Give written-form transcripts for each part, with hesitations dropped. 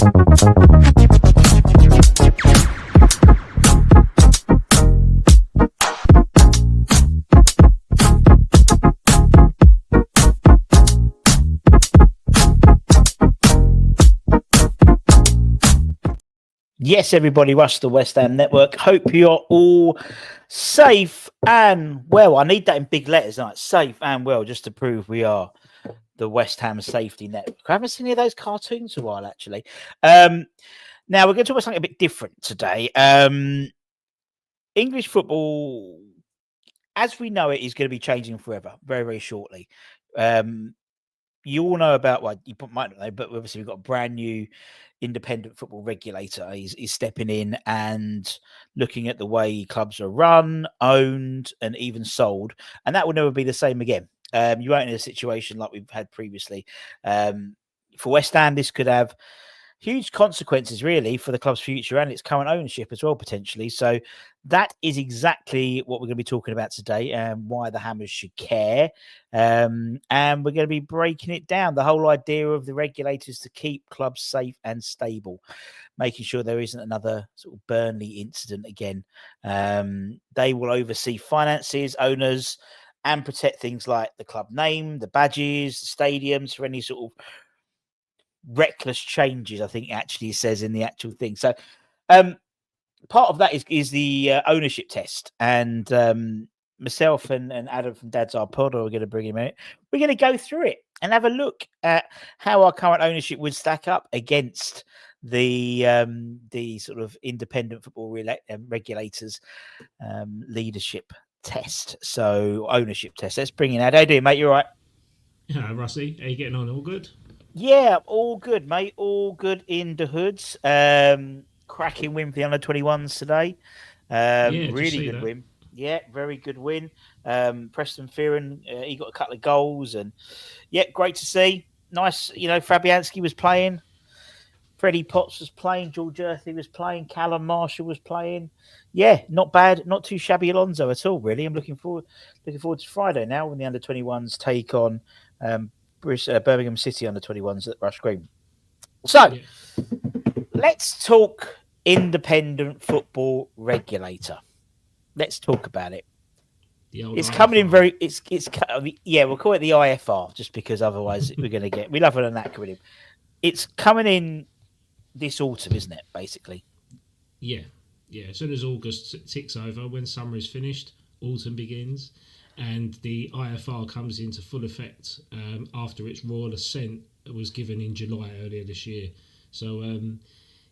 Yes, everybody, Rush the West Ham Network. Hope you're all safe and well. I need that in big letters, like safe and well, just to prove we are the West Ham Safety Network. I haven't seen any of those cartoons for a while, actually. Now, we're going to talk about something a bit different today. English football, as we know it, is going to be changing forever, very, very shortly. You all know about, well, you might not know, but obviously we've got a brand new independent football regulator. He's stepping in and looking at the way clubs are run, owned, and even sold. And that will never be the same again. You won't in a situation like we've had previously. For West Ham, this could have huge consequences, really, for the club's future and its current ownership as well, potentially. So that is exactly what we're going to be talking about today, and why the Hammers should care. And we're going to be breaking it down, the whole idea of the regulators to keep clubs safe and stable, making sure there isn't another sort of Burnley incident again. They will oversee finances, owners, and protect things like the club name, the badges, the stadiums, for any sort of reckless changes, I think actually says in the actual thing. So part of that is the ownership test, and myself and Adam from 𝗪𝗪𝗡𝗘𝗥𝗥𝗦 are going to bring him in. We're going to go through it and have a look at how our current ownership would stack up against the sort of independent football regulators leadership test. So ownership test. Let's bring in Ad. How you doing, mate? You all right? Yeah, Rusty, how you getting on? All good? Yeah, all good, mate. All good in the hoods. Cracking win for the under-21s today. Really good win. Yeah, very good win. Preston Fearon, he got a couple of goals, and yeah, great to see. Nice, Fabianski was playing. Freddie Potts was playing. George Earthy was playing. Callum Marshall was playing. Yeah, not bad. Not too shabby Alonso at all, really. I'm looking forward to Friday now when the under-21s take on Birmingham City under-21s at Rush Green. So, let's talk independent football regulator. Let's talk about it. It's IFR. Coming in very. It's we'll call it the IFR just because otherwise we're going to get. We love an acronym. It's coming in this autumn, isn't it? Basically. Yeah. As soon as August ticks over, when summer is finished, autumn begins. And the IFR comes into full effect after its royal assent was given in July earlier this year. So, and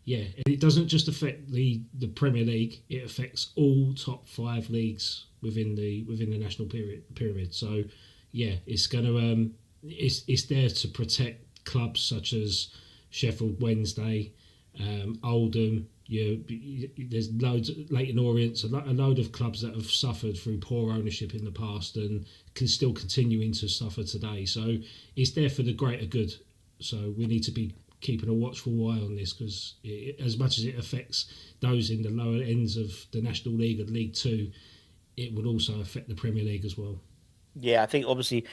it doesn't just affect the Premier League; it affects all top 5 leagues within the national pyramid. So, it's going to it's there to protect clubs such as Sheffield Wednesday, Oldham. There's loads, Leyton Orient, a load of clubs that have suffered through poor ownership in the past and can still continuing to suffer today. So it's there for the greater good. So we need to be keeping a watchful eye on this, because as much as it affects those in the lower ends of the National League and League Two, it would also affect the Premier League as well. Yeah, I think obviously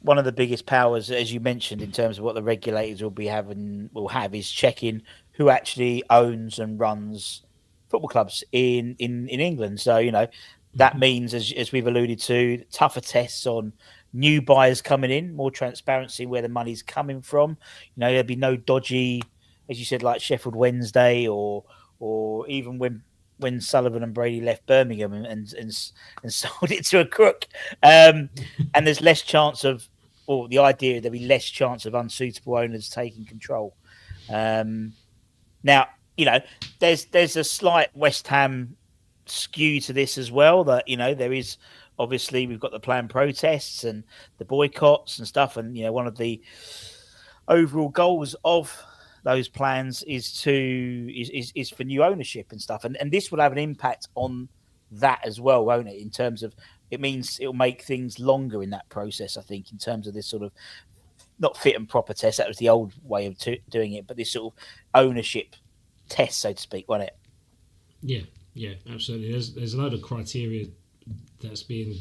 one of the biggest powers, as you mentioned, in terms of what the regulators will have is checking who actually owns and runs football clubs in England. So, that means, as we've alluded to, tougher tests on new buyers coming in, more transparency where the money's coming from. There'll be no dodgy, as you said, like Sheffield Wednesday or even when Sullivan and Brady left Birmingham and sold it to a crook. And there's less chance of, or the idea there'll be less chance of unsuitable owners taking control. Now, there's a slight West Ham skew to this as well, that, there is, obviously, we've got the planned protests and the boycotts and stuff. And, one of the overall goals of those plans is for new ownership and stuff. And this will have an impact on that as well, won't it? In terms of, it means it'll make things longer in that process, I think, in terms of this sort of, not fit and proper test. That was the old way of doing it, but this sort of ownership test, so to speak, wasn't it? Yeah, absolutely. There's a load of criteria that's being,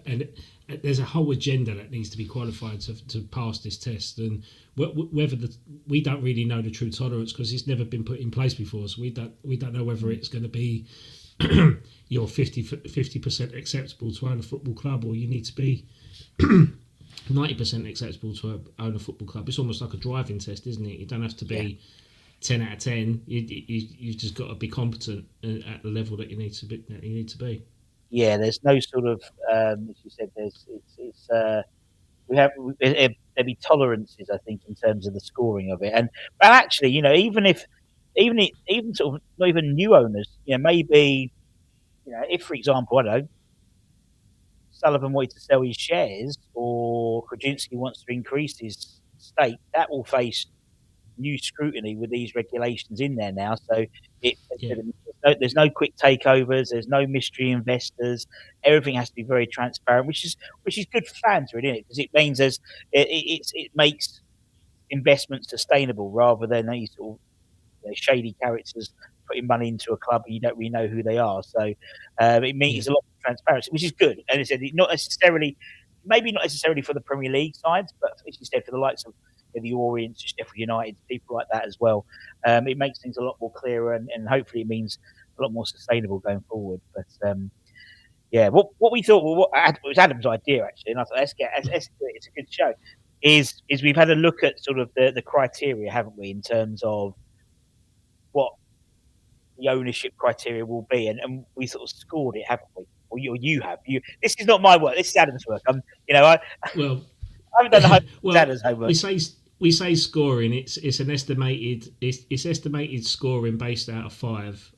and there's a whole agenda that needs to be qualified to pass this test, and whether we don't really know the true tolerance because it's never been put in place before, so we don't know whether it's going to be you're 50% acceptable to own a football club, or you need to be 90% acceptable to own a football club. It's almost like a driving test, isn't it? You don't have to be 10 out of 10. You've just got to be competent at the level that you need to be. Yeah, there's no sort of, as you said, there'd be tolerances, I think, in terms of the scoring of it. And actually, even sort of not even new owners, maybe, if, for example, I don't know, Sullivan wanted to sell his shares or Kretinsky wants to increase his stake, that will face new scrutiny with these regulations in there now. So there's no quick takeovers, there's no mystery investors. Everything has to be very transparent, which is good for fans, really, isn't it? Because it means it makes investment sustainable rather than these sort of shady characters putting money into a club and you don't really know who they are. So it means a lot of transparency, which is good. And I said, maybe not necessarily for the Premier League sides, but as you said, for the likes of the Orient, Sheffield United, people like that as well. It makes things a lot more clearer, and hopefully it means a lot more sustainable going forward. But what we thought, it was Adam's idea actually, and I thought let's do it. It's a good show. Is we've had a look at sort of the criteria, haven't we, in terms of what the ownership criteria will be, and we sort of scored it, haven't we? Or you have. This is not my work. This is Adam's work. I haven't done the homework. Well, Adam's homework. We say scoring. It's an estimated. It's estimated scoring based out of 5,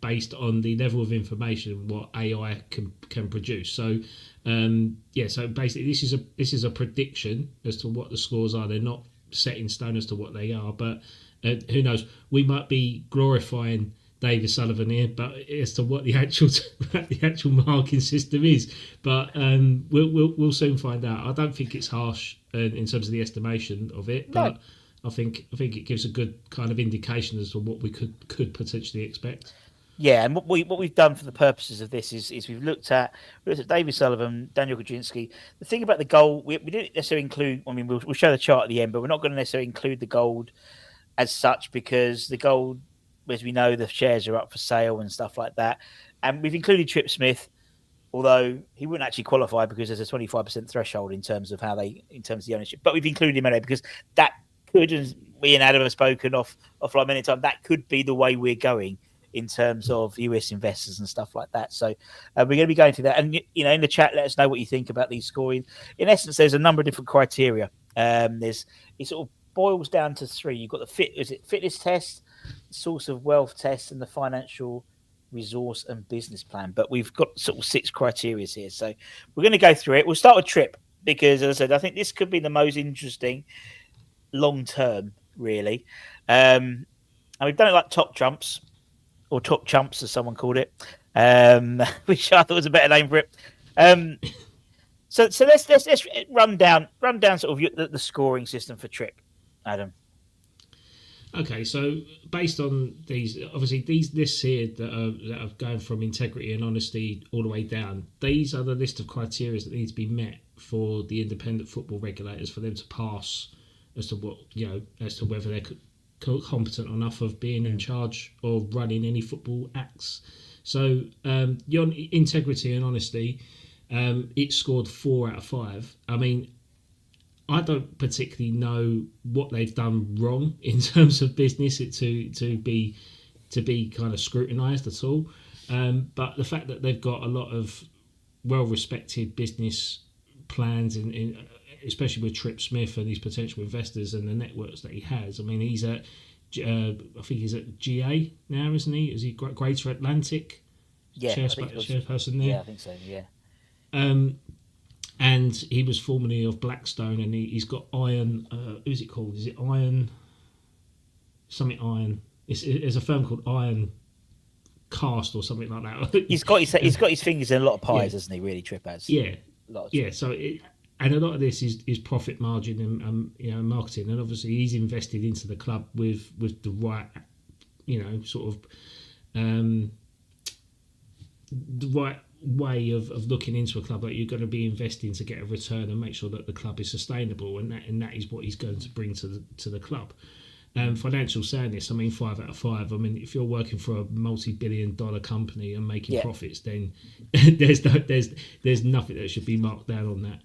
based on the level of information what AI can produce. So so basically this is a prediction as to what the scores are. They're not set in stone as to what they are, but who knows? We might be glorifying David Sullivan here, but as to what the actual marking system is, but we'll soon find out. I don't think it's harsh in terms of the estimation of it, but I think it gives a good kind of indication as to what we could potentially expect. Yeah, and what we've done for the purposes of this is we've looked at David Sullivan, Daniel Kretinsky. The thing about the goal, we didn't necessarily include. I mean, we'll show the chart at the end, but we're not going to necessarily include the gold as such because the gold, as we know, the shares are up for sale and stuff like that. And we've included Tripp Smith, although he wouldn't actually qualify because there's a 25% threshold in terms of the ownership. But we've included him anyway because that could, as me and Adam have spoken offline many times, that could be the way we're going in terms of US investors and stuff like that. So we're going to be going through that. And, in the chat, let us know what you think about these scoring. In essence, there's a number of different criteria. It sort of boils down to 3. You've got the fitness test, source of wealth test, and the financial resource and business plan. But we've got sort of 6 criteria here. So we're going to go through it. We'll start with Tripp because, as I said, I think this could be the most interesting long term, really. And we've done it like top trumps or top chumps, as someone called it, which I thought was a better name for it. So let's run down sort of the scoring system for Tripp, Adam. Okay, so based on these, obviously these lists here that are going from integrity and honesty all the way down, these are the list of criteria that need to be met for the independent football regulators for them to pass as to what as to whether they're competent enough of being in charge of running any football acts. So your integrity and honesty, it scored 4 out of 5. I mean, I don't particularly know what they've done wrong in terms of business to be kind of scrutinised at all. But the fact that they've got a lot of well-respected business plans, in especially with Tripp Smith and his potential investors and the networks that he has. I mean, he's at I think he's at GA now, isn't he? Is he Greater Atlantic? Yeah, chairperson there. Yeah, I think so. Yeah. And he was formerly of Blackstone, and he's got Iron. Who's it called? Is it Iron? Something Iron. It's a firm called Iron Cast or something like that. He's got his fingers in a lot of pies, hasn't he? Really, Tripp has. Yeah. So and a lot of this is profit margin and marketing, and obviously he's invested into the club with the right, sort of the right way of looking into a club. Like, you're going to be investing to get a return and make sure that the club is sustainable, and that is what he's going to bring to the club. Financial soundness, I mean, 5 out of 5. I mean, if you're working for a multi-billion-dollar company and making profits, then there's nothing that should be marked down on that.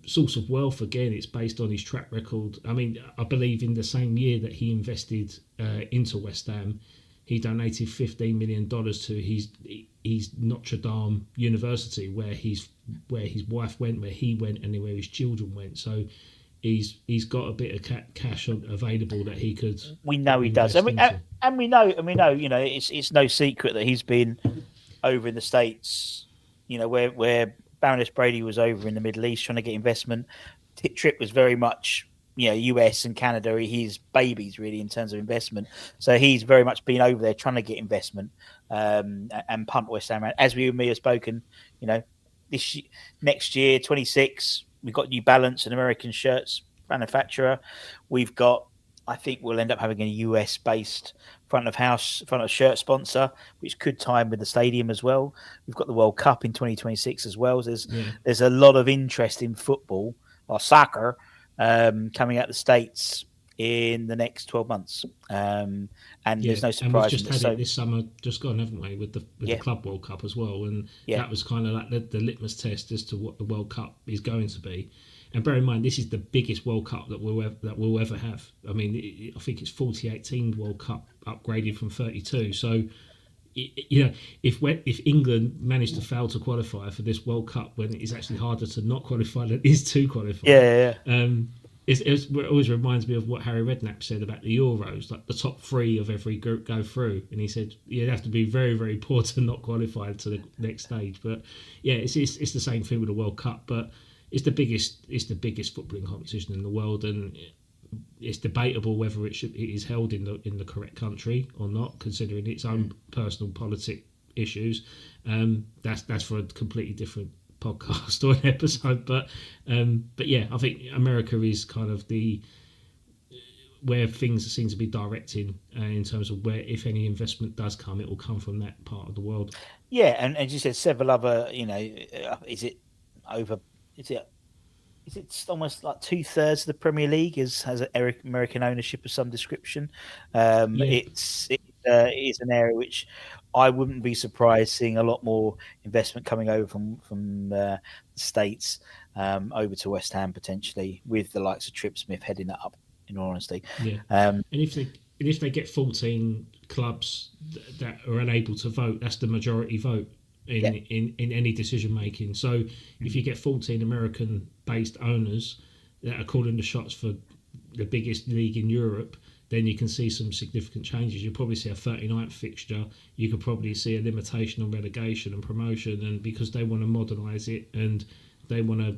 Source of wealth, again, it's based on his track record. I mean, I believe in the same year that he invested into West Ham, he donated $15 million to his Notre Dame University, where his wife went, where he went, and where his children went. So he's got a bit of cash available that he could. We know he does, and we know, you know, it's no secret that he's been over in the States, you know, where Baroness Brady was over in the Middle East trying to get investment. Tripp was very much, you know, US and Canada are his babies really in terms of investment. So he's very much been over there trying to get investment and pump West Ham around. As we and me have spoken, you know, next year, 26, we've got New Balance, an American shirts manufacturer. We've got, I think we'll end up having a US based front of shirt sponsor, which could tie in with the stadium as well. We've got the World Cup in 2026 as well. So there's a lot of interest in football or soccer coming out of the States in the next 12 months. And there's no surprise. And we've just had it this summer, just gone, haven't we, with the Club World Cup as well. And that was kind of like the litmus test as to what the World Cup is going to be. And bear in mind, this is the biggest World Cup that we'll ever have. I mean, I think it's 2018 World Cup upgraded from 32. So, you know, if England managed to fail to qualify for this World Cup, when it is actually harder to not qualify than it is to qualify. It always reminds me of what Harry Redknapp said about the Euros, like the top 3 of every group go through, and he said you'd have to be very, very poor to not qualify to the next stage. But yeah, it's the same thing with the World Cup, but it's the biggest footballing competition in the world, and it's debatable whether it is held in the correct country or not, considering its own personal politic issues. That's for a completely different podcast or an episode, but yeah, I think America is kind of where things seem to be directing in terms of where, if any investment does come, it will come from that part of the world. Yeah, and as you said, several other, you know, is it almost like 2/3 of the Premier League has American ownership of some description. It's an area which I wouldn't be surprised seeing a lot more investment coming over from the States over to West Ham potentially, with the likes of Tripp Smith heading that up, in all honesty. And if they get 14 clubs that are unable to vote, that's the majority vote in any decision making. So if you get 14 American based owners that are calling the shots for the biggest league in Europe, then you can see some significant changes. You'll probably see a 39th fixture. You could probably see a limitation on relegation and promotion, and because they want to modernise it and they want to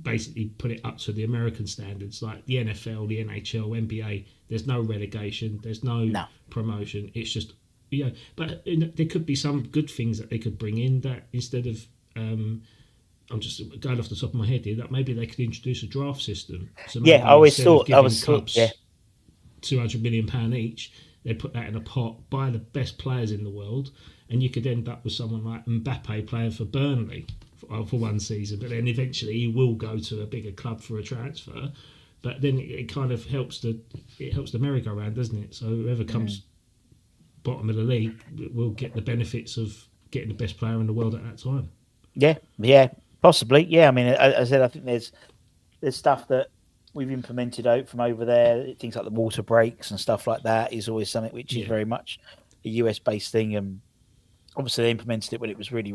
basically put it up to the American standards, like the NFL, the NHL, NBA, there's no relegation, there's no promotion. It's just, you know, but there could be some good things that they could bring in, that instead of I'm just going off the top of my head here, that maybe they could introduce a draft system. So I always thought, £200 million each, they put that in a pot, buy the best players in the world, and you could end up with someone like Mbappe playing for Burnley for one season, but then eventually he will go to a bigger club for a transfer. But then it kind of helps the merry-go-round, doesn't it? So whoever comes bottom of the league will get the benefits of getting the best player in the world at that time. Yeah, possibly. Yeah, I mean, as I said, I think there's stuff that we've implemented out from over there. Things like the water breaks and stuff like that is always something which is very much a US-based thing. And obviously they implemented it when it was really,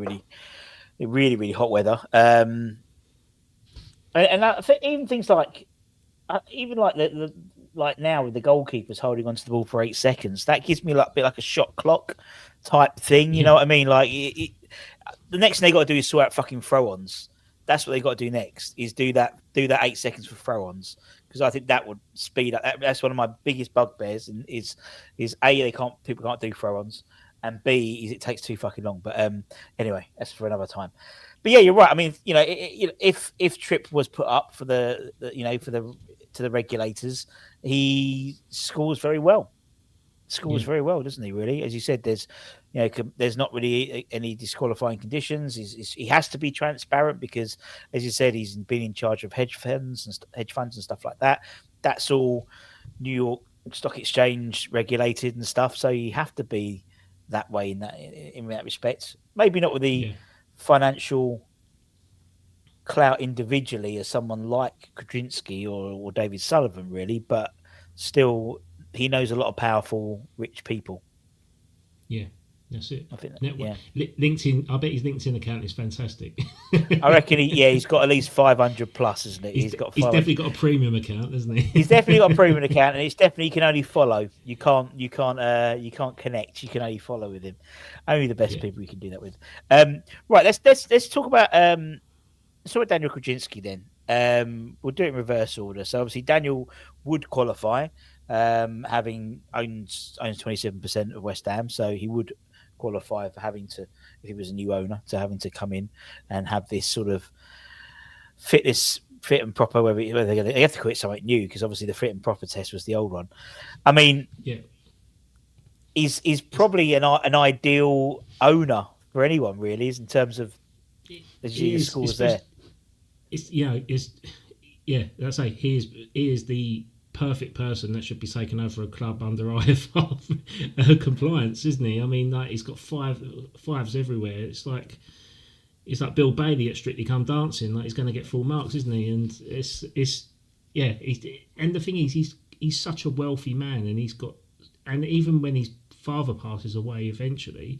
really hot weather. And I think even things like, like now with the goalkeepers holding onto the ball for 8 seconds, that gives me like a bit like a shot clock type thing. You know what I mean? Like the next thing they got to do is sort out fucking throw-ons. That's what they got to do next, is do that 8 seconds for throw-ons, because I think that would speed up. That's one of my biggest bugbears, and is A, people can't do throw-ons, and B, is it takes too fucking long. But anyway, that's for another time. But yeah, you're right. I mean, you know, if Tripp was put up for to the regulators, he scores very well. scores very well, doesn't he? Really, as you said, there's there's not really any disqualifying conditions. He has to be transparent because, as you said, he's been in charge of hedge funds and stuff like that. That's all New York Stock Exchange regulated and stuff. So you have to be that way in that respect. Maybe not with the financial clout individually as someone like Kretinsky or David Sullivan, really, but still he knows a lot of powerful, rich people. Yeah, that's it. I think LinkedIn. I bet his LinkedIn account is fantastic. I reckon he's got at least 500 plus, isn't it? He's definitely got a premium account, hasn't he? He's definitely got a premium account, and it's definitely you can only follow. You can't connect. You can only follow with him. Only the best people you can do that with. Right, let's talk about Daniel Kretinsky then. We'll do it in reverse order. So obviously Daniel would qualify, having owns 27% of West Ham, so he would qualify for having to, if he was a new owner, to having to come in and have this sort of fit and proper. Whether they have to quit something new, because obviously the fit and proper test was the old one. I mean, he's probably an ideal owner for anyone, really, in terms of the scores there. That's like he is the perfect person that should be taken over a club under IFR compliance, isn't he? I mean, like, he's got fives everywhere. It's like Bill Bailey at Strictly Come Dancing. Like, he's going to get full marks, isn't he? And and the thing is, he's such a wealthy man, and even when his father passes away eventually,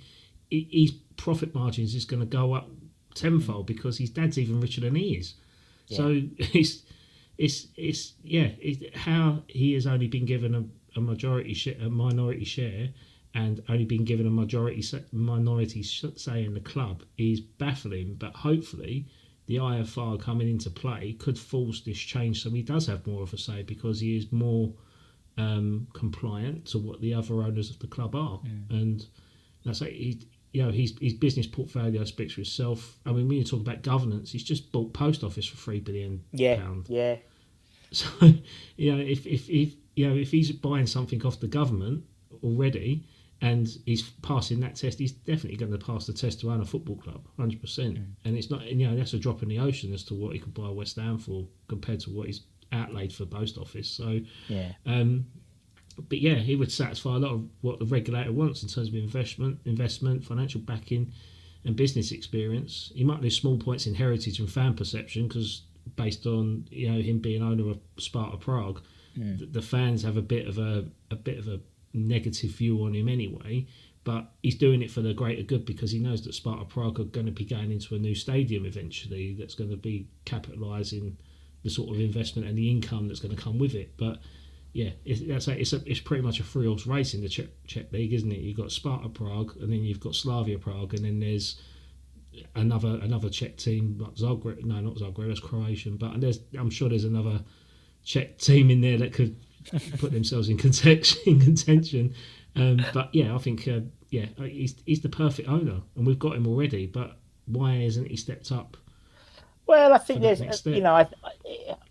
his profit margins is going to go up tenfold because his dad's even richer than he is. Yeah. So it's how he has only been given a minority share, and only been given a minority say in the club is baffling. But hopefully the IFR coming into play could force this change, so he does have more of a say, because he is more compliant to what the other owners of the club are. And that's like his business portfolio speaks for itself. I mean, when you talk about governance, he's just bought post office for £3 billion. Yeah. So if he's buying something off the government already and he's passing that test, he's definitely going to pass the test to own a football club, 100%. And it's not, that's a drop in the ocean as to what he could buy West Ham for compared to what he's outlaid for post office. So but he would satisfy a lot of what the regulator wants in terms of investment, financial backing, and business experience. He might lose small points in heritage and fan perception, because based on him being owner of Sparta Prague, the fans have a bit of a negative view on him anyway. But he's doing it for the greater good, because he knows that Sparta Prague are going to be going into a new stadium eventually that's going to be capitalising the sort of investment and the income that's going to come with it. But it's pretty much a three-horse race in the Czech league, isn't it? You've got Sparta Prague, and then you've got Slavia Prague, and then there's another Czech team, like Zagreb. No, not Zagreb, that's Croatian. But I'm sure there's another Czech team in there that could put themselves in contention. But I think he's the perfect owner, and we've got him already. But why hasn't he stepped up? Well, I think there's,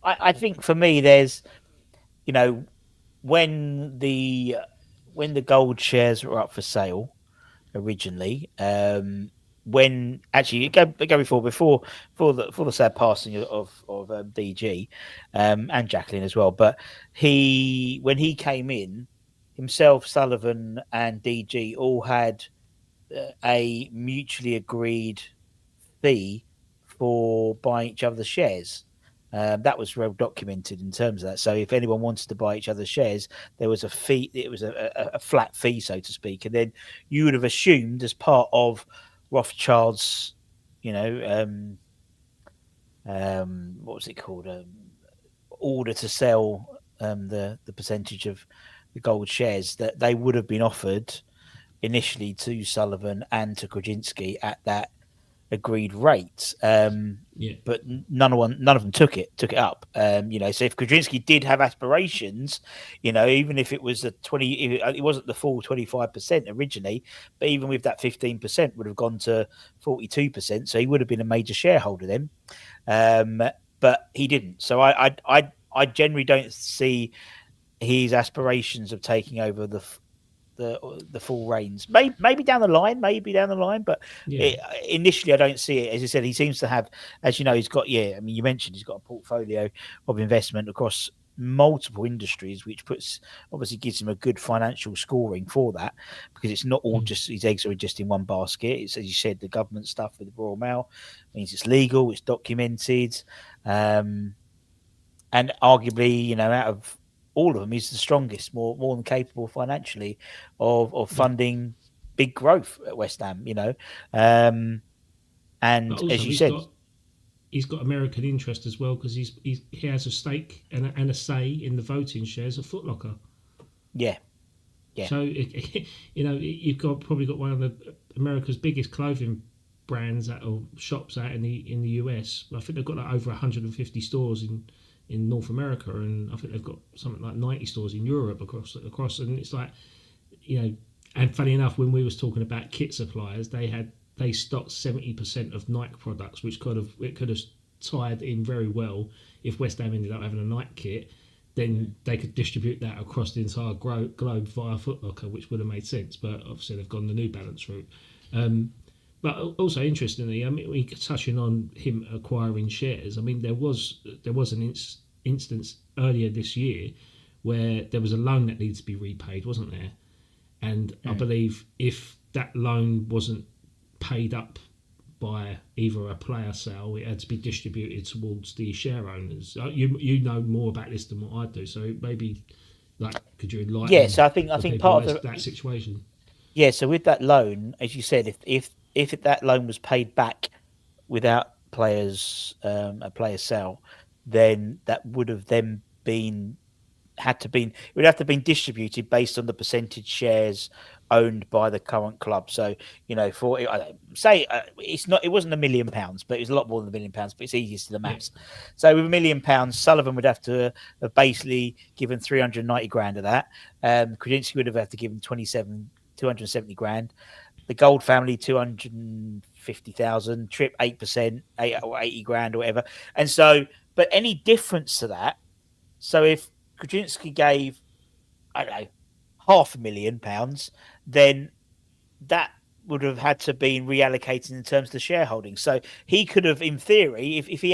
I think for me, there's, when the gold shares were up for sale originally, when actually go before the sad passing of DG and Jacqueline as well, but when he came in, himself, Sullivan, and DG all had a mutually agreed fee for buying each other's shares. That was well documented in terms of that. So if anyone wanted to buy each other's shares, there was a fee. It was a flat fee, so to speak. And then you would have assumed, as part of Rothschild's, what was it called? Order to sell the percentage of the gold shares, that they would have been offered initially to Sullivan and to Kretinsky at that agreed rate, but none of them took it up. So if Kretinsky did have aspirations, even if it was it wasn't the full 25% originally, but even with that 15% would have gone to 42%, so he would have been a major shareholder then. But he didn't. So I generally don't see his aspirations of taking over the full reins. Maybe down the line, but Yeah. initially I don't see it. As I said, he seems to have, as you know, he's got I mean, you mentioned he's got a portfolio of investment across multiple industries, which obviously gives him a good financial scoring for that, because it's not all just his eggs are just in one basket. It's, as you said, the government stuff with the Royal Mail means it's legal, it's documented, and arguably, out of all of them, he's the strongest, more than capable financially of funding big growth at West Ham. And But also, as you said, he's got American interest as well, because he has a stake and a say in the voting shares of Foot Locker. Yeah. So you've probably got one of America's biggest clothing brands or shops out in the US. I think they've got over 150 stores in North America, and I think they've got something like 90 stores in Europe across. And it's like, and funny enough, when we was talking about kit suppliers, they stocked 70% of Nike products, which could have tied in very well. If West Ham ended up having a Nike kit, then they could distribute that across the entire globe via Foot Locker, which would have made sense. But obviously they've gone the New Balance route. But also interestingly, I mean, we touching on him acquiring shares. I mean, there was an instance earlier this year where there was a loan that needed to be repaid, wasn't there? And I believe if that loan wasn't paid up by either a player sale, it had to be distributed towards the share owners. You know more about this than what I do, so maybe could you enlighten? Yeah, so I think part of that situation. Yeah, so with that loan, as you said, if that loan was paid back without a player sale, then that would have then it would have to been distributed based on the percentage shares owned by the current club. So, for say it wasn't £1 million, but it was a lot more than £1 million. But it's easiest to the maths. Yeah. So with £1 million, Sullivan would have to have basically given 390 grand of that. Kretinsky would have had to give him 270 grand. The Gold family 250,000. Tripp 8%, 80 grand or whatever. And so, but any difference to that? So if Kretinsky gave, I don't know, £500,000, then that would have had to be reallocated in terms of the shareholding. So he could have, in theory, if he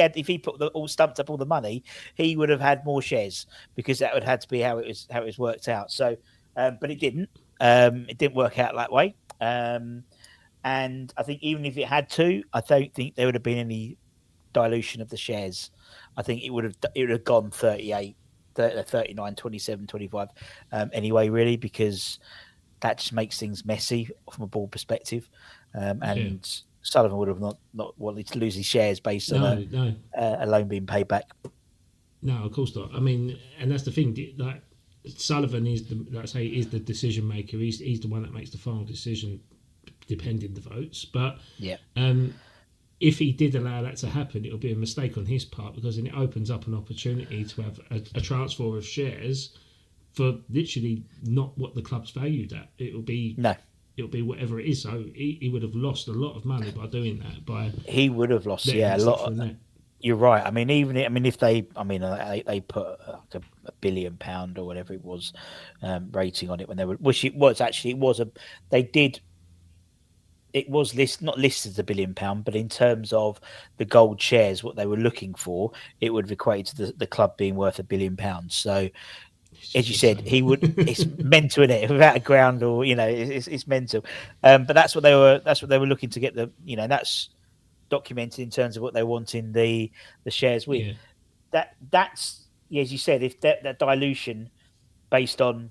stumped up all the money, he would have had more shares, because that would have had to be how it was worked out. So, but it didn't. It didn't work out that way. And I think even if it had to, I don't think there would have been any dilution of the shares. I think it would have gone 38. 39, 27, 25 anyway, really, because that just makes things messy from a board perspective. And Sullivan would have not wanted to lose his shares based on a loan being paid back. No, of course not. I mean, and that's the thing. Like, Sullivan is the decision maker. He's the one that makes the final decision, depending the votes. But if he did allow that to happen, it'll be a mistake on his part, because then it opens up an opportunity to have a transfer of shares for literally not what the club's valued at. It'll be whatever it is. So he would have lost a lot of money by doing that. He would have lost a lot. You're right. I mean, if they put like £1 billion or whatever it was rating on it when they were, which it was actually, it was not listed as £1 billion, but in terms of the gold shares, what they were looking for, it would have equated to the club being worth £1 billion. So, as you said, it's mental, isn't it? Without a ground, or it's mental. But that's what they were looking to get that's documented in terms of what they want in the shares with. Yeah. That's as you said, if that dilution based on.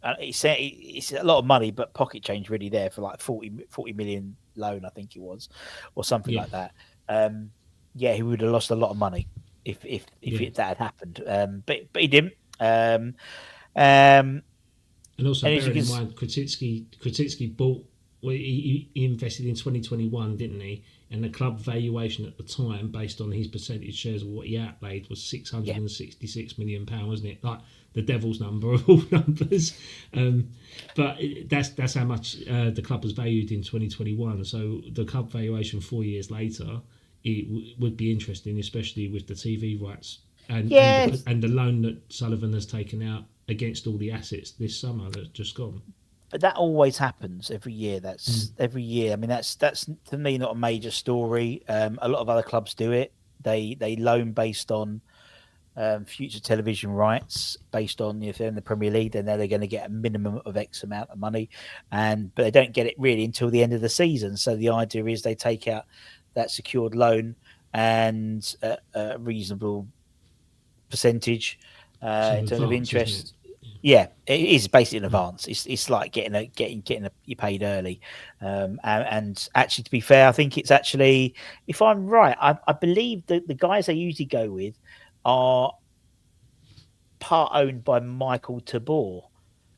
It's a lot of money, but pocket change really there for like 40 million loan, I think it was, or something like that. He would have lost a lot of money if that had happened. But he didn't. And also, bearing in mind, Kretinsky bought. Well, he invested in 2021, didn't he? And the club valuation at the time, based on his percentage shares of what he outlaid, was £666 million, wasn't it? Like the devil's number of all numbers. But that's how much the club was valued in 2021. So the club valuation 4 years later, it would be interesting, especially with the TV rights and the loan that Sullivan has taken out against all the assets this summer that's just gone. but that always happens every year. That's every year. I mean, that's to me not a major story. A lot of other clubs do it. They loan based on future television rights, based on if they're in the Premier League, then they're going to get a minimum of X amount of money, but they don't get it really until the end of the season. So the idea is they take out that secured loan and a reasonable percentage in terms of interest. Yeah, it is basically an advance. It's like getting you paid early, and actually, to be fair, I think it's actually, if I'm right, I believe that the guys they usually go with are part owned by 𝗪𝗏𝗧𝗪,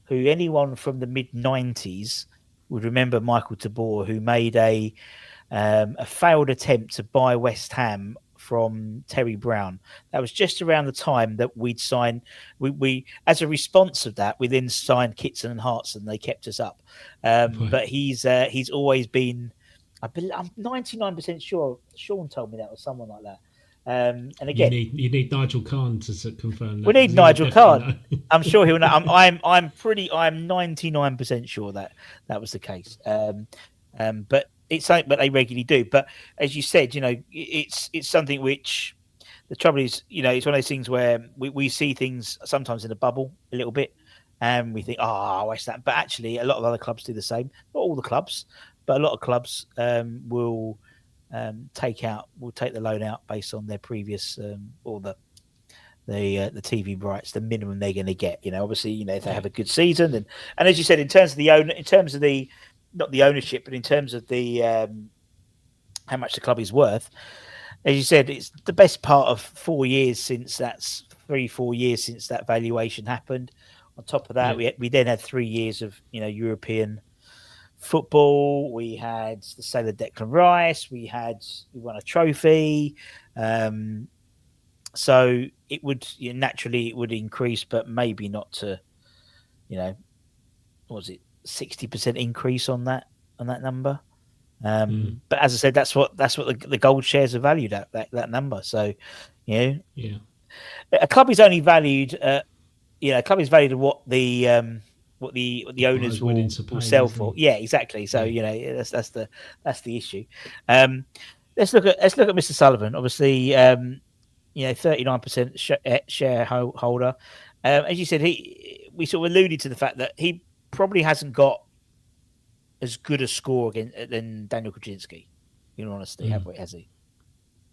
who anyone from the mid-90s would remember 𝗪𝗏𝗧𝗪, who made a failed attempt to buy West Ham from Terry Brown. That was just around the time that we'd signed. We as a response of that, we then signed Kitson and Hartson. They kept us up, but he's always been. I'm 99% sure. Sean told me that, or someone like that. And again, you need Nigel Khan to confirm that. We need Nigel Khan. I'm sure he'll know. I'm 99% sure that was the case. But it's something that they regularly do. But as you said, it's something which, the trouble is, it's one of those things where we see things sometimes in a bubble a little bit, and we think, what's that? But actually, a lot of other clubs do the same. Not all the clubs, but a lot of clubs will take the loan out based on their previous or the TV rights, the minimum they're going to get. Obviously, if they have a good season, and as you said, in terms of the not the ownership, but in terms of the how much the club is worth, as you said, it's the best part of 4 years since 3-4 years since that valuation happened. On top of that, we then had 3 years of European football. We had the sale of Declan Rice. We won a trophy. So it would naturally it would increase, but maybe not to, what was it, 60% increase on that number. But as I said, that's what the gold shares are valued at, that number. So, a club is only valued at what the owners will sell for. Yeah, exactly. So that's the issue. Let's look at Mr. Sullivan. Obviously, 39% shareholder. As you said, we sort of alluded to the fact that he probably hasn't got as good a score than Daniel Kretinsky. In all honesty, has he?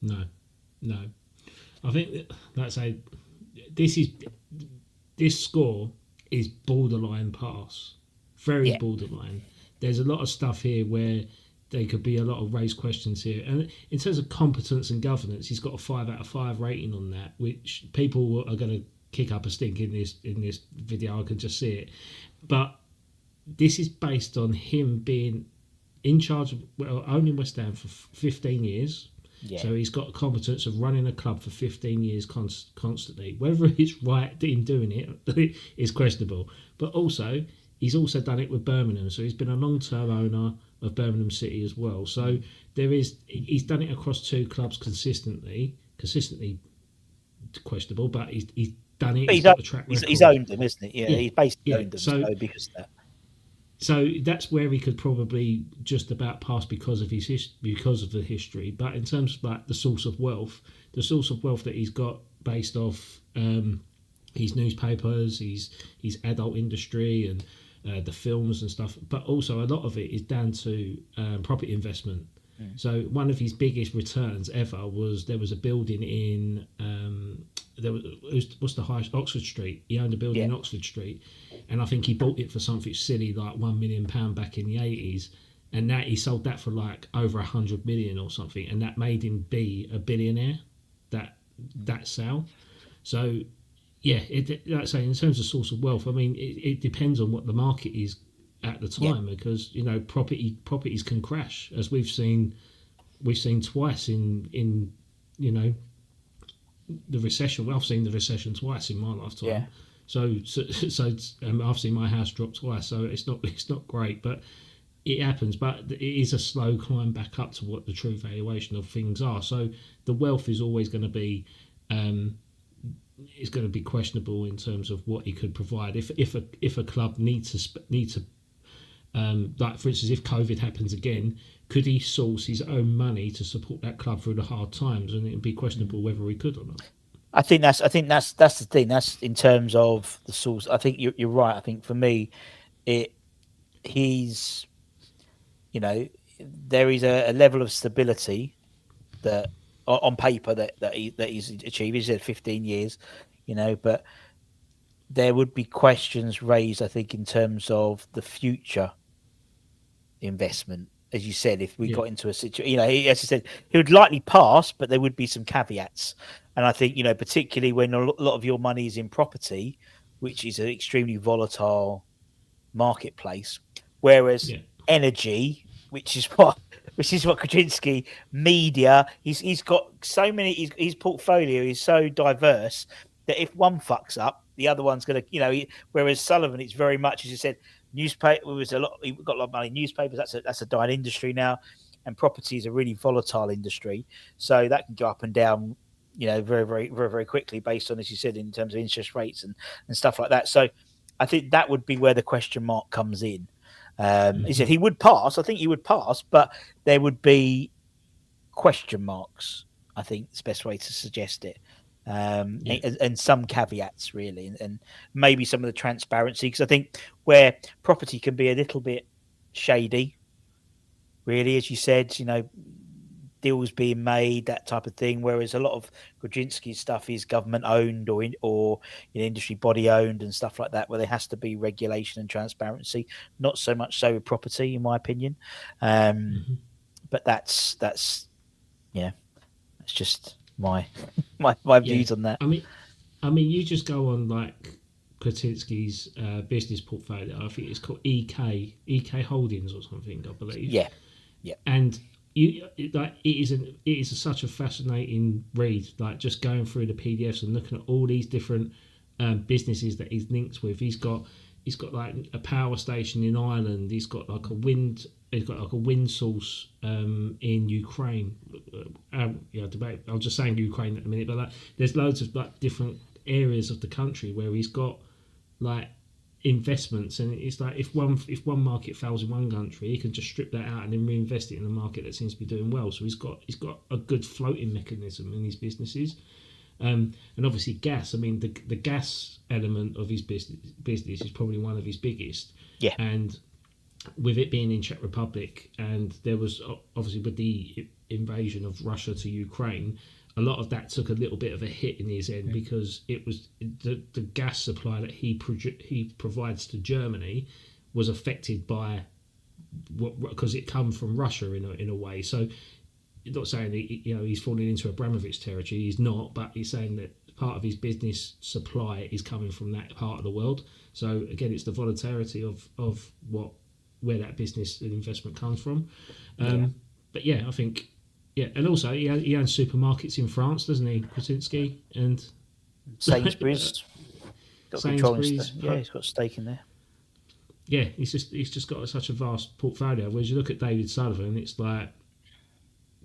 No. I think this score is borderline pass, very borderline. There's a lot of stuff here where there could be a lot of raised questions here. And in terms of competence and governance, he's got a 5 out of 5 rating on that, which people are going to kick up a stink in this video. I can just see it. But this is based on him being in charge of owning West Ham for 15 years. Yeah. So he's got competence of running a club for 15 years constantly. Whether he's right in doing it is questionable. But also, he's also done it with Birmingham. So he's been a long-term owner of Birmingham City as well. So he's done it across 2 clubs consistently questionable, but he's done it. He's got the track record. He's owned them, isn't he? Yeah, he's basically owned them. So because of that. So that's where he could probably just about pass because of the history. But in terms of like the source of wealth that he's got based off his newspapers, his adult industry and the films and stuff, but also a lot of it is down to property investment. So one of his biggest returns ever was there was a building in what's the highest, Oxford Street. He owned a building in Oxford Street, and I think he bought it for something silly like £1 million back in the 80s, and that he sold that for like over 100 million or something, and that made him be a billionaire. That sale. So like I say, in terms of source of wealth, I mean it depends on what the market is at the time, because properties can crash, as we've seen twice in the recession. Well, I've seen the recession twice in my lifetime. Yeah. So I've seen my house drop twice. So it's not great, but it happens. But it is a slow climb back up to what the true valuation of things are. So the wealth is always going to be questionable in terms of what he could provide. If a club need to Like for instance, if COVID happens again, could he source his own money to support that club through the hard times? And it would be questionable whether he could or not. I think that's the thing. That's in terms of the source. I think you're right. I think for me, it he's there is a level of stability that on paper that he's achieved. He said 15 years, but there would be questions raised, I think, in terms of the future investment. As you said, if we Yeah. got into a situation, as I said, he would likely pass, but there would be some caveats. And I think, particularly when a lot of your money is in property, which is an extremely volatile marketplace, whereas Yeah. energy, which is what Kretinsky, media, he's got so many. His portfolio is so diverse that if one fucks up, the other one's going to, whereas Sullivan, it's very much, as you said, newspaper was a lot. He got a lot of money. Newspapers, that's a dying industry now, and property is a really volatile industry, so that can go up and down, very, very, very, very quickly based on, as you said, in terms of interest rates and stuff like that. So I think that would be where the question mark comes in. He said he would pass. I think he would pass, but there would be question marks. I think it's the best way to suggest it. And some caveats really, and maybe some of the transparency, because I think where property can be a little bit shady, really, as you said, deals being made, that type of thing. Whereas a lot of Kretinsky's stuff is government owned or industry body owned and stuff like that, where there has to be regulation and transparency. Not so much so with property, in my opinion. But that's it's just my views on that. I mean, you just go on like Kretinsky's business portfolio. I think it's called EK Holdings or something, I believe. Yeah. And it is such a fascinating read. Like just going through the PDFs and looking at all these different businesses that he's linked with. He's got like a power station in Ireland. He's got like a wind source in Ukraine. Debate. I was just saying Ukraine at the minute, but like, there's loads of like different areas of the country where he's got like investments, and it's like if one market fails in one country, he can just strip that out and then reinvest it in a market that seems to be doing well. So he's got a good floating mechanism in his businesses. And obviously gas. I mean, the gas element of his business is probably one of his biggest. Yeah. And with it being in Czech Republic, and there was obviously with the invasion of Russia to Ukraine, a lot of that took a little bit of a hit in his end because it was the gas supply that he provides to Germany was affected by because it come from Russia in a way. So not saying that he's falling into Abramovich territory. He's not, but he's saying that part of his business supply is coming from that part of the world. So again, it's the volatility of where that business and investment comes from. But yeah, I think and also he owns supermarkets in France, doesn't he, Kretinsky? And Sainsbury's. Sainsbury's. Yeah, he's got a stake in there. Yeah, he's just got such a vast portfolio. Whereas you look at David Sullivan, it's like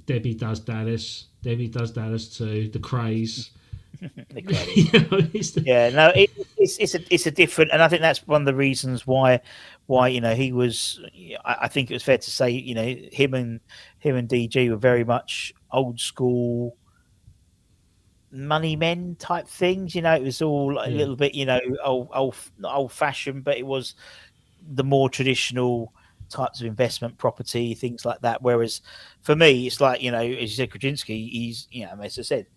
Debbie does Dallas too, the craze. It's a different, and I think that's one of the reasons why he was. I think it was fair to say him and DG were very much old school money men type things. It was all like a little bit old fashioned, but it was the more traditional types of investment property, things like that. Whereas for me, it's like, as you said, Kretinsky, he's, as I said,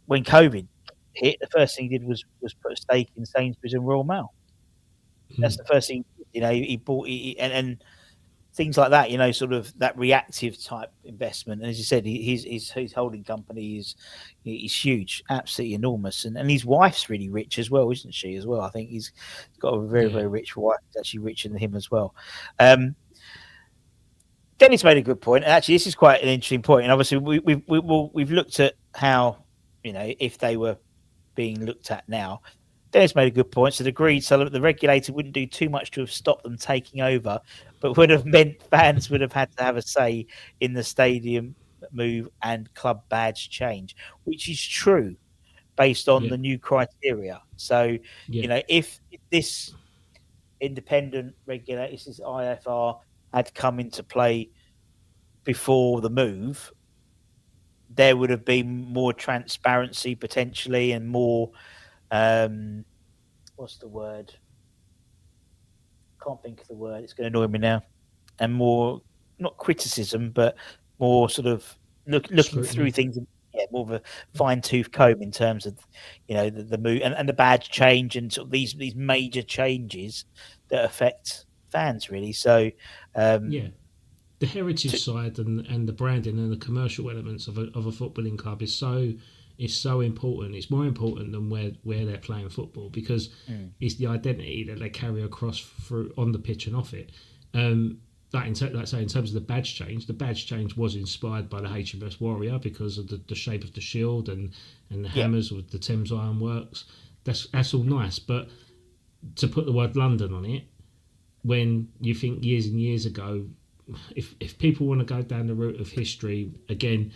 when COVID hit, the first thing he did was put a stake in Sainsbury's and Royal Mail. That's the first thing, he bought, and things like that, sort of that reactive type investment. And as you said, his holding company is huge, absolutely enormous. And his wife's really rich as well, isn't she, as well? I think he's got a very, very rich wife. He's actually richer than him as well. Dennis made a good point. And actually, this is quite an interesting point. And obviously, we've looked at how, if they were being looked at now. Dennis made a good point. So agreed, so the regulator wouldn't do too much to have stopped them taking over, but would have meant fans would have had to have a say in the stadium move and club badge change, which is true based on the new criteria. So, if this independent regulators, this IFR, had come into play before the move, there would have been more transparency potentially and more, what's the word? Can't think of the word. It's going to annoy me now. And more, not criticism, but more sort of looking Scrutiny. through things. Yeah, more of a fine tooth comb in terms of, the move and the badge change and sort of these major changes that affect fans really. So, The heritage side and the branding and the commercial elements of a footballing club is so important. It's more important than where they're playing football, because it's the identity that they carry across through on the pitch and off it. Like say in terms of the badge change was inspired by the HMS Warrior because of the shape of the shield and the hammers with the Thames Ironworks. That's all nice, but to put the word London on it, when you think years and years ago, if people want to go down the route of history again,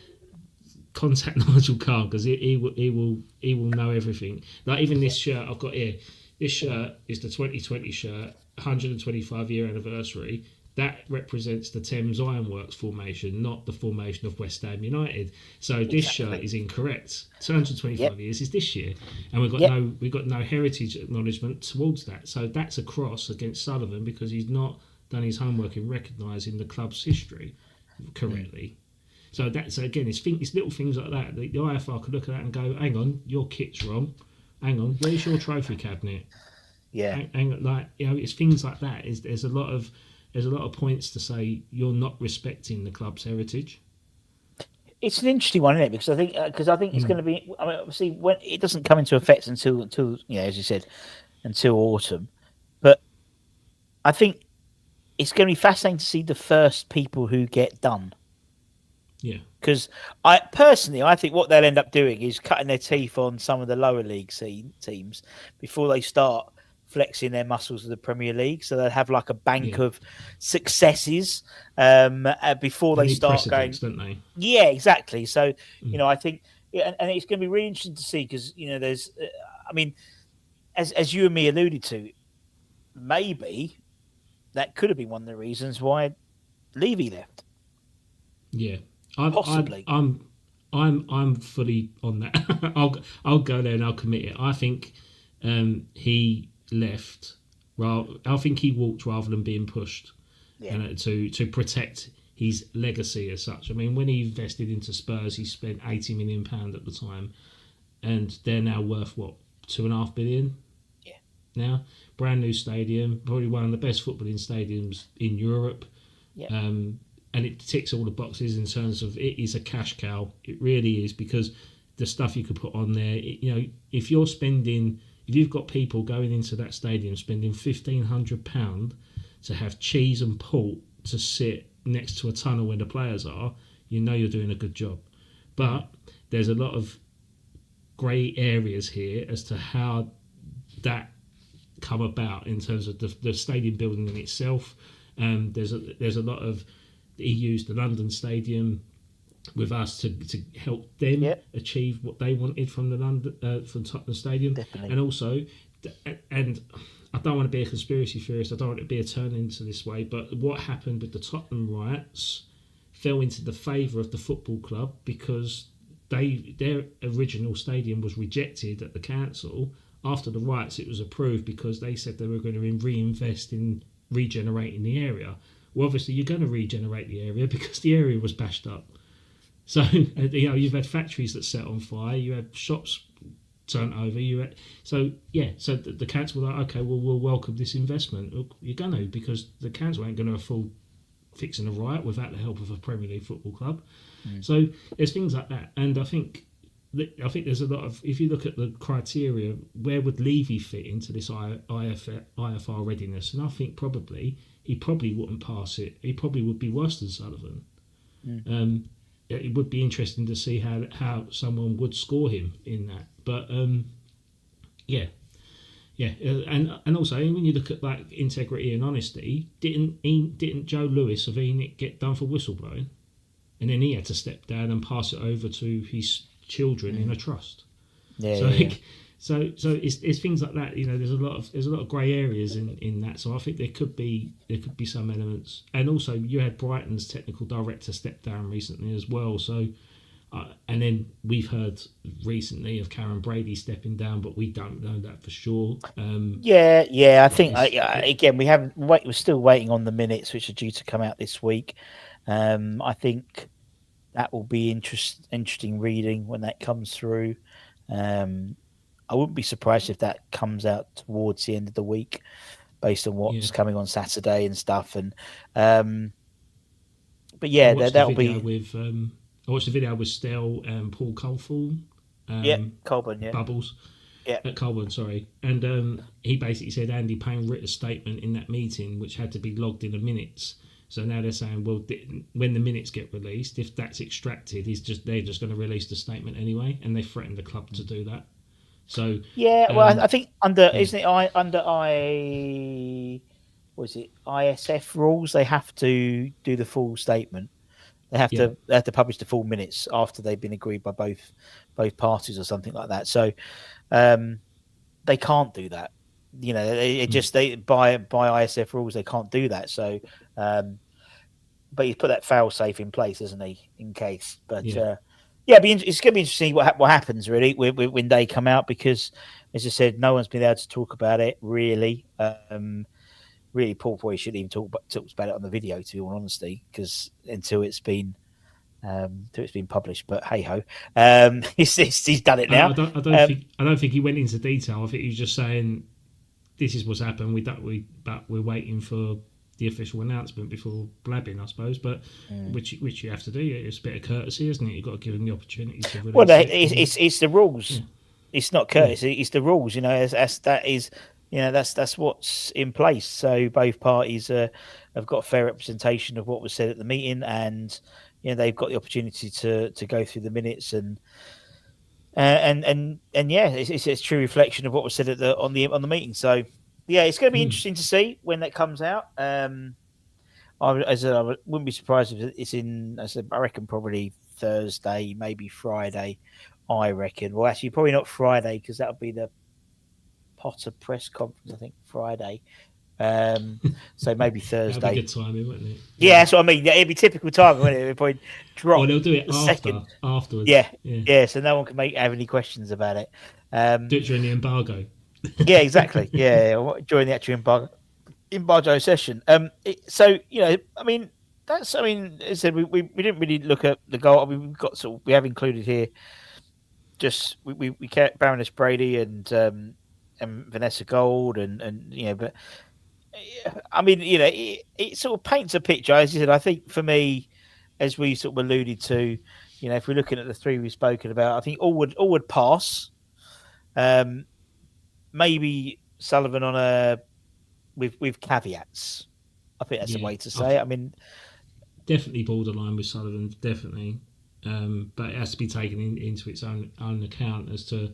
contact Nigel Carr, because he will know everything. Like even this shirt I've got here, this shirt is the 2020 shirt, 125-year anniversary. That represents the Thames Ironworks formation, not the formation of West Ham United. So this shirt is incorrect. 225 years is this year, and we've got no heritage acknowledgement towards that. So that's a cross against Sullivan because he's not done his homework in recognising the club's history correctly. So that's again, it's little things like that. The IFR could look at that and go, "Hang on, your kit's wrong. Hang on, where's your trophy cabinet?" Yeah, hang on, like it's things like that. There's a lot of points to say you're not respecting the club's heritage. It's an interesting one, isn't it? Because I think it's going to be. I mean, obviously, when it doesn't come into effect until as you said, until autumn. But I think it's going to be fascinating to see the first people who get done. Yeah. Because I think what they'll end up doing is cutting their teeth on some of the lower league teams before they start flexing their muscles of the Premier League. So they'll have like a bank of successes before they start going. Don't they? Yeah, exactly. So I think, and it's going to be really interesting to see because there's, I mean, as you and me alluded to, maybe that could have been one of the reasons why Levy left. Yeah. Possibly. I'm fully on that. I'll go there and I'll commit it. I think he left. I think he walked rather than being pushed, to protect his legacy as such. I mean, when he invested into Spurs, he spent £80 million at the time, and they're now worth what, £2.5 billion? Yeah. Now, brand new stadium, probably one of the best footballing stadiums in Europe. Yeah. And it ticks all the boxes in terms of it is a cash cow. It really is, because the stuff you could put on there, if you've got people going into that stadium spending £1,500 to have cheese and pork to sit next to a tunnel where the players are, you're doing a good job. But there's a lot of grey areas here as to how that come about in terms of the stadium building in itself. There's a lot of, he used the London Stadium with us to help them achieve what they wanted from from Tottenham Stadium. Definitely. And also, and I don't want to be a conspiracy theorist, I don't want to be a turn into this way, but what happened with the Tottenham riots fell into the favour of the football club because their original stadium was rejected at the council. After the riots, it was approved because they said they were going to reinvest in regenerating the area. Well, obviously, you're going to regenerate the area because the area was bashed up. So, you've had factories that set on fire, you had shops turned over, so the council were like, okay, well, we'll welcome this investment. You're going to, because the council ain't going to afford fixing a riot without the help of a Premier League football club. So there's things like that, and I think there's a lot of, if you look at the criteria, where would Levy fit into this IFR readiness? And I think he probably wouldn't pass it. He probably would be worse than Sullivan. It would be interesting to see how someone would score him in that. But and also when you look at like integrity and honesty, didn't Joe Lewis of ENIC get done for whistleblowing, and then he had to step down and pass it over to his children in a trust. So it's things like that. There's a lot of grey areas in that. So I think there could be some elements. And also, you had Brighton's technical director step down recently as well. So, and then we've heard recently of Karen Brady stepping down, but we don't know that for sure. I think again we're still waiting on the minutes, which are due to come out this week. I think that will be interesting reading when that comes through. I wouldn't be surprised if that comes out towards the end of the week, based on what's coming on Saturday and stuff. And but yeah, that'll be. I watched the video with Stell and Paul Colefall. Colburn, Bubbles. At Colburn, sorry. And he basically said Andy Payne wrote a statement in that meeting which had to be logged in the minutes. So now they're saying, well, when the minutes get released, if that's extracted, they're just going to release the statement anyway, and they threatened the club to do that. So I think isn't it under ISF rules, they have to do the full statement. They have to publish the full minutes after they've been agreed by both parties or something like that. So they can't do that. They by ISF rules they can't do that. So but he's put that fail safe in place, hasn't he, in case. But it's going to be interesting what happens really when they come out, because as I said, no one's been able to talk about it really. Really, Paul probably shouldn't even talk about it on the video, to be all honesty, because until it's been published. But hey ho, he's done it now. I don't think he went into detail. I think he was just saying this is what's happened. But we're waiting for the official announcement before blabbing, I suppose. But which you have to do. It's a bit of courtesy, isn't it? You've got to give them the opportunity to release it's the rules. Yeah. It's not courtesy. It's the rules. That's what's in place. So both parties have got a fair representation of what was said at the meeting, and they've got the opportunity to go through the minutes and it's a true reflection of what was said on the meeting. So it's going to be interesting to see when that comes out. I wouldn't be surprised if it's in. I reckon probably Thursday, maybe Friday. I reckon. Well, actually, probably not Friday, because that'll be the Potter press conference, I think, Friday. So maybe Thursday. That'd be good timing, wouldn't it? Yeah, that's what I mean. It'd be typical timing, wouldn't it? It'd probably drop. Well, they'll do it afterwards. Yeah. So no one can have any questions about it. Do it during the embargo. Yeah, exactly. Yeah, during the actual embargo session. As I said, we didn't really look at the goal. I mean, we have included here. Just we kept Baroness Brady and Vanessa Gold but I mean, it sort of paints a picture. As you said, I think for me, as we sort of alluded to, if we're looking at the three we've spoken about, I think all would pass. Maybe Sullivan with caveats. I think that's the way to say it. I mean, definitely borderline with Sullivan, definitely. But it has to be taken into its own account as to,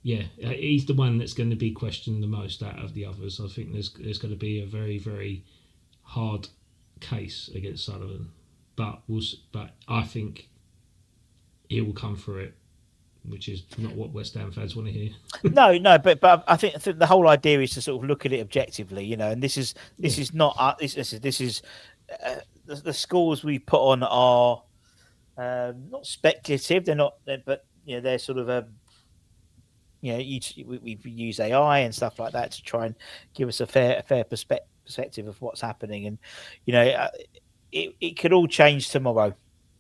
he's the one that's going to be questioned the most out of the others. I think there's going to be a very, very hard case against Sullivan, but I think he will come through it, which is not what West Ham fans want to hear. No, but I think the whole idea is to sort of look at it objectively, and this is not this is the scores we put on are not speculative. They're not, but they're sort of we use AI and stuff like that to try and give us a fair perspective of what's happening, and it could all change tomorrow.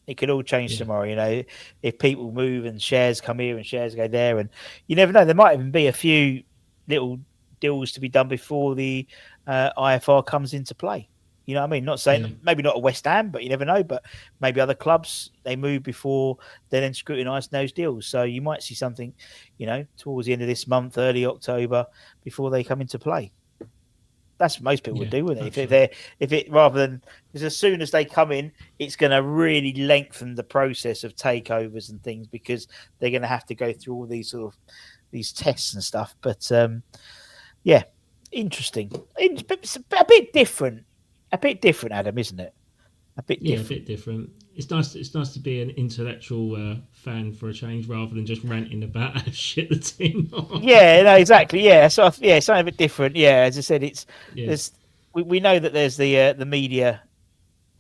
It could all change tomorrow, if people move and shares come here and shares go there, and you never know. There might even be a few little deals to be done before the IFR comes into play. You know what I mean? Not saying maybe not a West Ham, but you never know. But maybe other clubs, they move before they then scrutinise those deals. So you might see something, towards the end of this month, early October, before they come into play. That's what most people would do, wouldn't it? If it rather than, because as soon as they come in, it's going to really lengthen the process of takeovers and things, because they're going to have to go through all these sort of these tests and stuff. But interesting. It's a bit different. A bit different, Adam, isn't it? A bit different. A bit different. It's nice. It's nice to be an intellectual fan for a change, rather than just ranting about how shit the team are. Yeah, no, exactly. Yeah, so yeah, something a bit different. Yeah, as I said, Yeah. we know that there's the media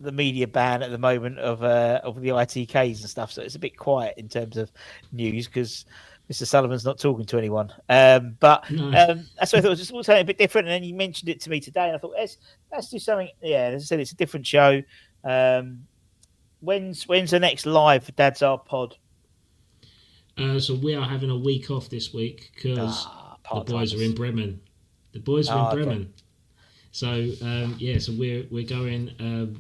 ban at the moment of the ITKs and stuff, so it's a bit quiet in terms of news because Mr. Sullivan's not talking to anyone. But No. that's why I thought it was just something a bit different. And then you mentioned it to me today, and I thought let's do something. Yeah, as I said, it's a different show. When's the next live for 𝗪𝗓𝗪 pod? So we are having a week off this week because the boys are in Bremen. The boys are in Bremen. Okay. So so we're going.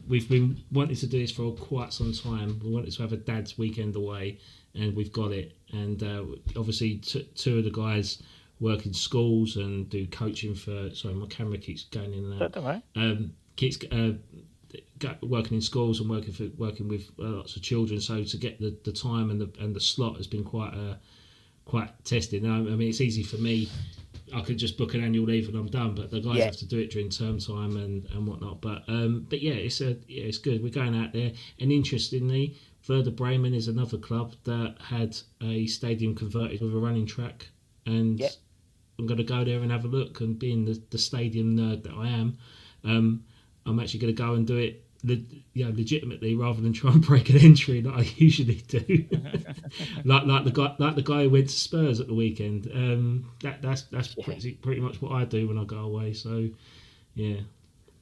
We've been wanting to do this for quite some time. We wanted to have a dad's weekend away, and we've got it. And obviously, two of the guys work in schools and do coaching for. Sorry, my camera keeps going in and out. Don't worry. Keeps working in schools and working with lots of children. So to get the time and the slot has been quite tested. Now, I mean, it's easy for me. I could just book an annual leave and I'm done, but the guys have to do it during term time and whatnot. But yeah, it's good. We're going out there, and interestingly, Werder Bremen is another club that had a stadium converted with a running track, and I'm going to go there and have a look. And being the stadium nerd that I am, I'm actually going to go and do it legitimately rather than try and break an entry that I usually do. like the guy who went to Spurs at the weekend. That's pretty much what I do when I go away. So yeah,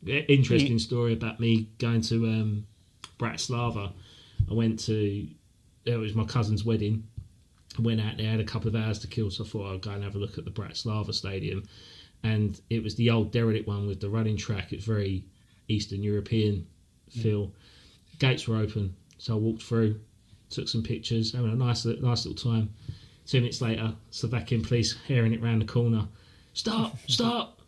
interesting story about me going to Bratislava. I went to, it was my cousin's wedding. I went out there, had a couple of hours to kill, so I thought I'd go and have a look at the Bratislava stadium. And it was the old derelict one with the running track. It's very Eastern European feel. Gates were open, so I walked through, took some pictures, having a nice little time. 2 minutes later, Slovakian police hearing it round the corner. Stop!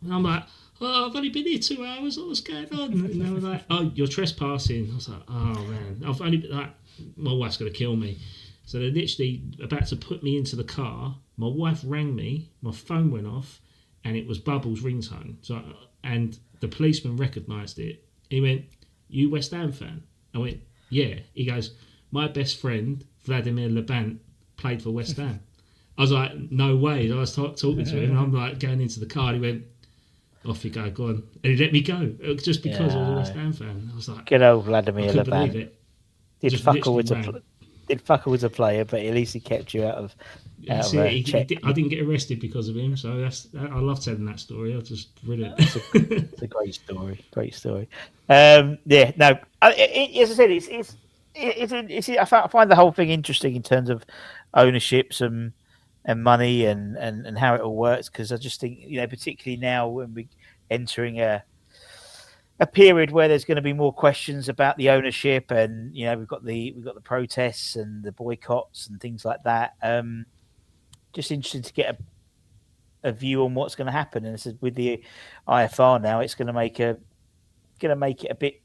And I'm like, oh, I've only been here 2 hours. What's going on? And they were like, oh, you're trespassing. I was like, oh man, I've only been like, my wife's gonna kill me. So they're literally about to put me into the car. My wife rang me. My phone went off, and it was Bubbles' ringtone. So, and the policeman recognised it. He went, "You West Ham fan?" I went, "Yeah." He goes, "My best friend Vladimir Labanc played for West Ham." I was like, "No way!" I was talking to him, and I'm like going into the car. And he went, "Off you go, go on," and he let me go just because I was a West Ham fan. I was like, "Good old Vladimir Labanc." Believe it. Did fuck with a player, but at least he kept you out of. I didn't get arrested because of him, so I love telling that story. I just brilliant. It's a great story. Great story. As I said, I find the whole thing interesting in terms of ownerships and money and how it all works, because I just think, particularly now when we're entering a period where there's going to be more questions about the ownership, and we've got the protests and the boycotts and things like that. Just interested to get a view on what's going to happen. And this is with the IFR now, it's going to make it a bit.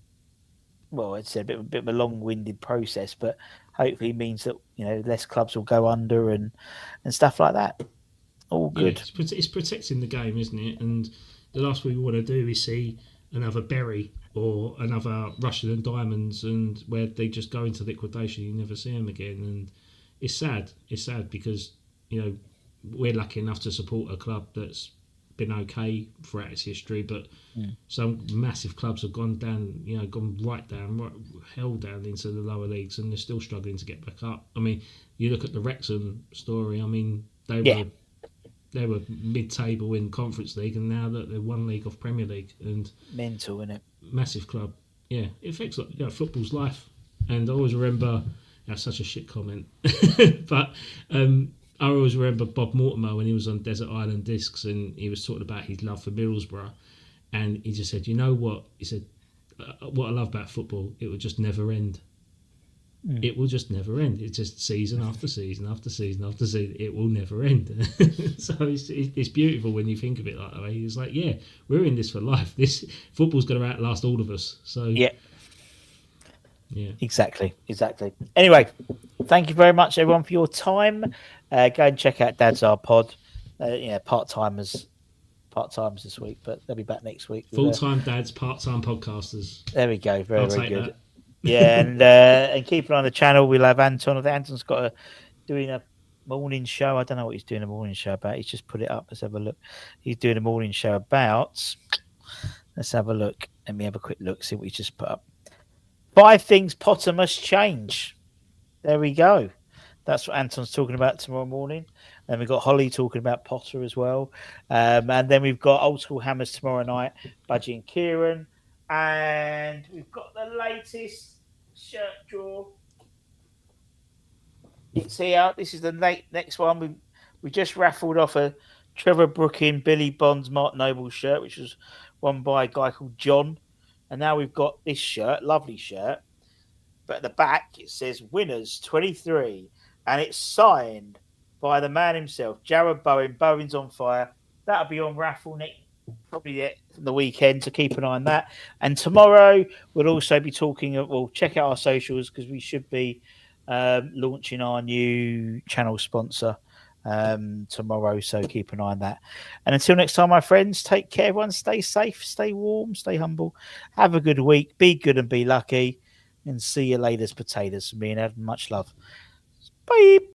Well, it's a bit of a long-winded process, but hopefully means that less clubs will go under and stuff like that. All good. Yeah, it's protecting the game, isn't it? And the last thing we want to do is see another Bury or another Russian and Diamonds, and where they just go into liquidation, you never see them again. And it's sad. It's sad because we're lucky enough to support a club that's been okay throughout its history, but some massive clubs have gone down, gone hell down into the lower leagues, and they're still struggling to get back up. I mean, you look at the Wrexham story. I mean, they were mid-table in Conference League, and now that they're one league off Premier League, and mental, isn't it? Massive club. Yeah, it affects football's life. And I always remember, that's such a shit comment, but I always remember Bob Mortimer when he was on Desert Island Discs, and he was talking about his love for Middlesbrough, and he just said, "You know what?" He said, "What I love about football, it will just never end. It will just never end. It's just season after season after season after season. It will never end." So it's beautiful when you think of it like that way. He's like, "Yeah, we're in this for life. This football's going to outlast all of us." So yeah, exactly. Anyway, thank you very much, everyone, for your time. Go and check out 𝗪𝗪𝗪𝗪 pod. Part-timers this week, but they'll be back next week. Full-time dads, part-time podcasters. There we go. Very good. That. Yeah, and keep an eye on the channel. We'll have Anton. I think Anton's doing a morning show. I don't know what he's doing a morning show about. He's just put it up. Let's have a look. He's doing a morning show about. Let's have a look. Let me have a quick look. See what he's just put up. 5 things Potter must change. There we go. That's what Anton's talking about tomorrow morning. And we've got Holly talking about Potter as well. And then we've got Old School Hammers tomorrow night, Budgie and Kieran. And we've got the latest shirt draw. It's here. This is the next one. We just raffled off a Trevor Brooking, Billy Bonds, Mark Noble shirt, which was won by a guy called John. And now we've got this shirt, lovely shirt. But at the back, it says winners 23. And it's signed by the man himself, Jared Bowen. Bowen's on fire. That'll be on raffle probably the weekend, so keep an eye on that. And tomorrow, we'll also be talking, we'll check out our socials because we should be launching our new channel sponsor tomorrow, so keep an eye on that. And until next time, my friends, take care, everyone. Stay safe, stay warm, stay humble. Have a good week. Be good and be lucky. And see you later, potatoes. From me and Adam. Much love. Bye.